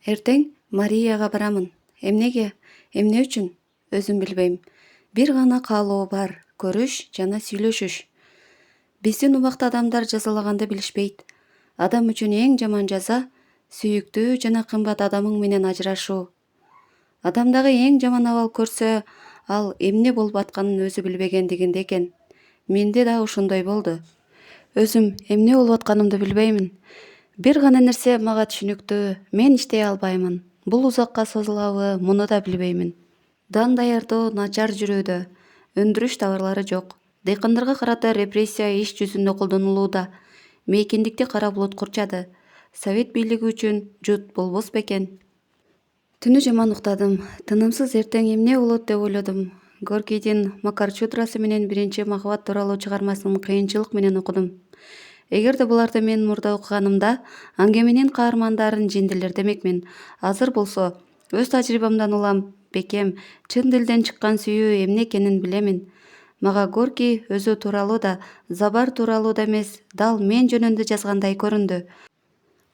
Эртең Марияга барамын. Эмнеге? Эмне үчүн? Өзүм билбейм. Бир гана каалоо бар: көрүш жана сүйлөшүш. Биздин убакта адамдар жазалаганды билишпейт. Адам үчүн эң жаман жаза сүйүктүү жана кымбат адамың менен ажырашуу. Адам дагы эң жаман абал көрсө, ал эмне болуп атканын өзү билбегендигинде экен. Менде да ошондой болду. Өзүм эмне болуп атканымды билбеймин. Бир гана нерсе мага түшүнүктүү: мен иштей албаймын. Бул узакка созулабы, муну да билбеймин. Дан даярдоо начар жүрүүдө. Өндүрүш товарлары жок. Дыйкандарга карата репрессия иш жүзүндө колдонулууда. Мейкиндикти кара булут курчады. Совет бийлиги үчүн жут болбос бекен. Түнү жаман уктадым. Тынымсыз эртең эмне болот деп ойлодум. Горкийдин Макар Чудрасы менен биринчи махабат тууралуу чыгармасын кыйынчылык менен окудум. Эгерде буларды мен мурда окуганымда, аңгеменин каармандарын жиндилер демекмин. Азыр болсо өз тажрыйбамдан улам: бекем, чын дилден чыккан сүйүү эмне экенин билемин. Мага Горкий өзү тууралуу да, Забар тууралуу да эмес, дал мен жөнүндө жазгандай көрүндү.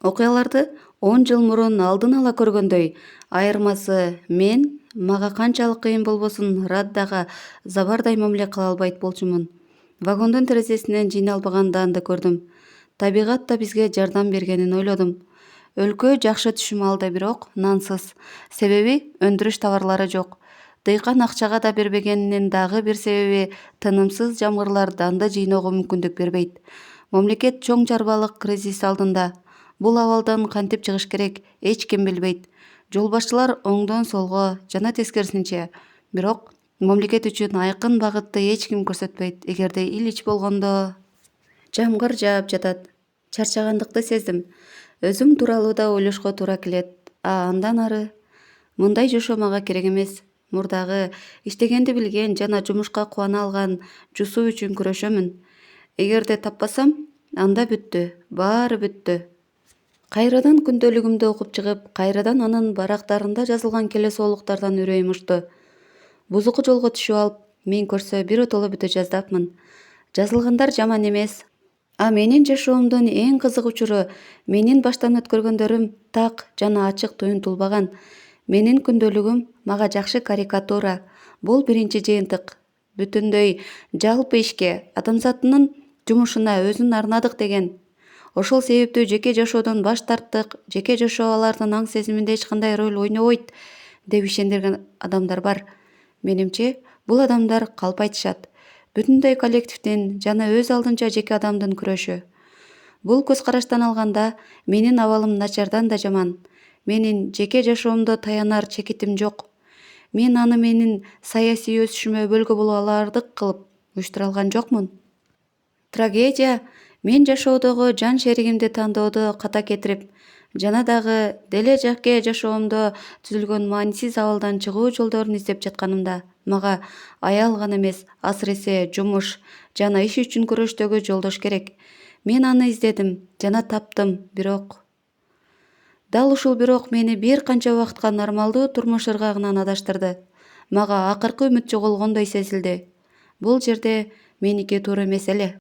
Окуяларды 10 жыл мурун алдын ала көргөндөй. Айырмасы, мен мага канчалык кыйын болбосун Раддага Забардай мамиле кыла албайт болчумун. Вагондун терезесинен жыйналбаган даанды көрдүм. Табигат да бизге жардам бергенин ойлодум. Өлкө жакшы түшүм алды, бирок нансыз. Себеби өндүрүш товарлары жок. Дыйкан акчага да бербегенинин дагы бир себеби тынымсыз жамгырлар данды жыйноого мүмкүндүк бербейт. Мамлекет чоң чарбалык кризис алдында. Бул абалдан кантип чыгыш керек, эч ким билбейт. Жол башчылар оңдон солго жана тескерисинче. Бирок мамлекет үчүн айкын багытты эч ким көрсөтпөйт. Эгерде Ильич болгондо... Жамгыр жаап жатат. Чарчагандыкты сездим. Өзүм тууралуу да ойлошко туура келет. Андан ары мындай жашоо мага керек эмес. Мурдагы иштегенди билген жана жумушка кубана алган Жусу үчүн күрөшөмүн. Эгерде таппасам, анда бүттү, баары бүттү. Кайрадан күндөлүгүмдү окуп чыгып, кайрадан анын барактарында жазылган келе соолуктардан үрөйүм учту. Бузуку жолго түшүп алып, мен көрсө биротоло бүтө жаздапмын. Жазылгандар жаман эмес. А менин жашоомдун эң кызык учуру: менин баштан өткөргөндөрүм так жана ачык туюнтулбаган. Менин күндөлүгүм мага жакшы карикатура. Бул биринчи жыйынтык. Бүтүндөй жалпы ишке, адамзаттын жумушуна өзүн арнадык деген. Ошол себептүү жеке жашоодон баш тарттык, жеке жашоо алардын аң сезиминде эч кандай роль ойнобойт деп ишендирген адамдар бар. Менимче, бул адамдар калп айтышат. Бүтүндөй коллективдин жана өз алдынча жеке адамдын күрөшү. Бул көз караштан алганда, менин абалым начардан да жаман. Менин жеке жашоомдо таянар чекитим жок. Мен аны менин саясий өсүшүмө бөлгө боло алаардык кылып уюштура алган жокмун. Трагедия мен жашоодогу жан шеригимди тандоодо ката кетирип, жана дагы деле жеке жашоомдо түзүлгөн маанисиз абалдан чыгуу жолдорун издеп жатканымда, мага аял гана эмес, асыресе жумуш жана иш үчүн күрөштөгү жолдош керек. Мен аны издедим жана таптым, бирок... Дал ушул бирок мени бир канча убакытка нормалдуу турмуш ыргагынан адаштырды. Мага акыркы үмүт жоголгондой сезилди. Бул жерде меники туура эмес эле.